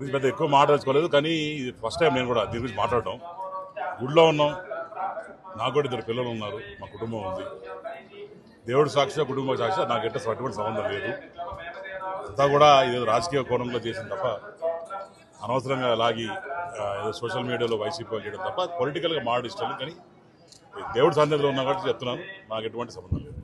గురించి పెద్ద ఎక్కువ మాట్లాడుకోలేదు, కానీ ఇది ఫస్ట్ టైం నేను కూడా దీని గురించి మాట్లాడటం. గుడిలో ఉన్నాం, నాకు కూడా 2 పిల్లలు ఉన్నారు, మా కుటుంబం ఉంది. దేవుడు సాక్షిగా కుటుంబ సాక్షిగా నాకు ఎట్ట అటువంటి సంబంధం లేదు. అంతా కూడా ఇదేదో రాజకీయ కోణంలో చేసింది తప్ప అనవసరంగా లాగి ఏదో సోషల్ మీడియాలో వైసీపీ చేయడం తప్ప పొలిటికల్గా మాట్లాడి ఇష్టం. కానీ దేవుడు సన్నిధిలో ఉన్నా కాబట్టి చెప్తున్నాను, నాకు ఎటువంటి సంబంధం లేదు.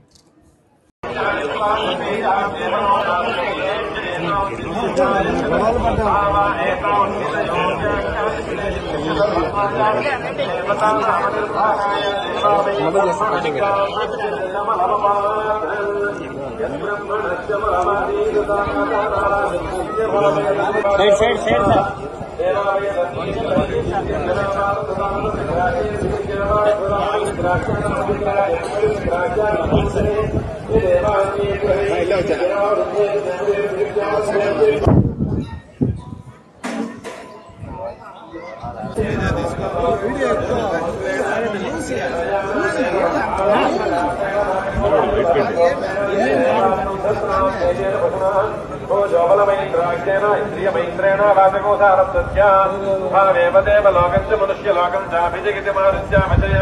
ఇంద్రియమైత్రేణ వాచకోసారప్రత్యాదేవ లోకం చ మనుష్య లోకం చాభిజగతి మారుత్యామజయ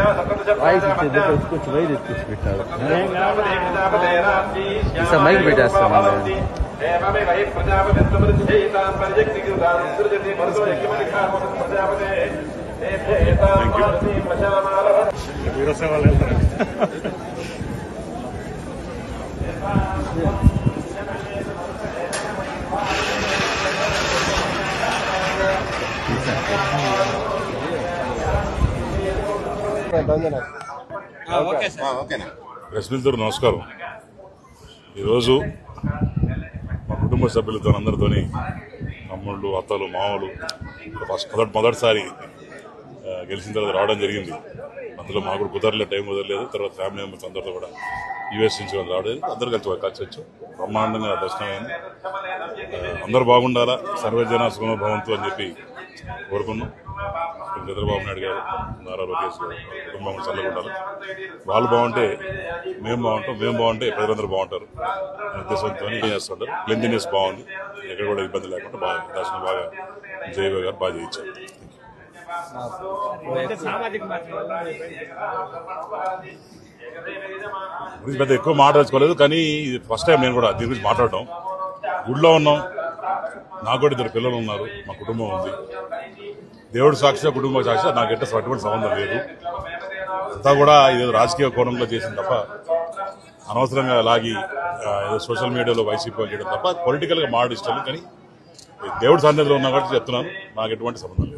ప్రెస్ మిత్రులకు నమస్కారం. ఈరోజు మా కుటుంబ సభ్యులతో అందరితోని తమ్ముళ్ళు, అత్తలు, మామూలు మొదటిసారి గెలిచిన తర్వాత రావడం జరిగింది. అందులో మాకు కూడా కుదరలేదు, టైం కుదరలేదు. తర్వాత ఫ్యామిలీ మెంబర్స్ అందరితో కూడా యూఎస్ నుంచి రావడం, అందరూ కలిసి వచ్చి బ్రహ్మాండంగా దర్శనం అయింది. అందరూ బాగుండాలా, సర్వజన సుఖనో భవంతు అని చెప్పి కోరుకున్నాం. చంద్రబాబు నాయుడు గారు, నారా లోకేష్ గారు కుటుంబం చల్లగా ఉండాలి. వాళ్ళు బాగుంటే మేము బాగుంటాం, మేము బాగుంటే ప్రజలందరూ బాగుంటారు అనే ఉద్దేశంతో చేస్తుంటారు. క్లీన్లీనెస్ బాగుంది, ఎక్కడ కూడా ఇబ్బంది లేకుండా బాగా దర్శనం బాగా జయగో గారు బాగా చేయించారు. గురించి పెద్ద ఎక్కువ మాట్లాడుకోలేదు, కానీ ఇది ఫస్ట్ టైం నేను కూడా దీని గురించి మాట్లాడటం. గుడిలో ఉన్నాం, నాకు కూడా 2 పిల్లలు ఉన్నారు, మా కుటుంబం ఉంది. దేవుడు సాక్షిగా కుటుంబ సాక్షిగా నాకు ఎట్ట అటువంటి సంబంధం లేదు. అంతా కూడా ఇదేదో రాజకీయ కోణంలో చేసింది తప్ప అనవసరంగా లాగి ఏదో సోషల్ మీడియాలో వైసీపీ చేయడం తప్ప పొలిటికల్గా మాట్లాడి ఇష్టం. కానీ దేవుడు సన్నిధిలో ఉన్నా కాబట్టి చెప్తున్నాను, నాకు ఎటువంటి సంబంధం లేదు.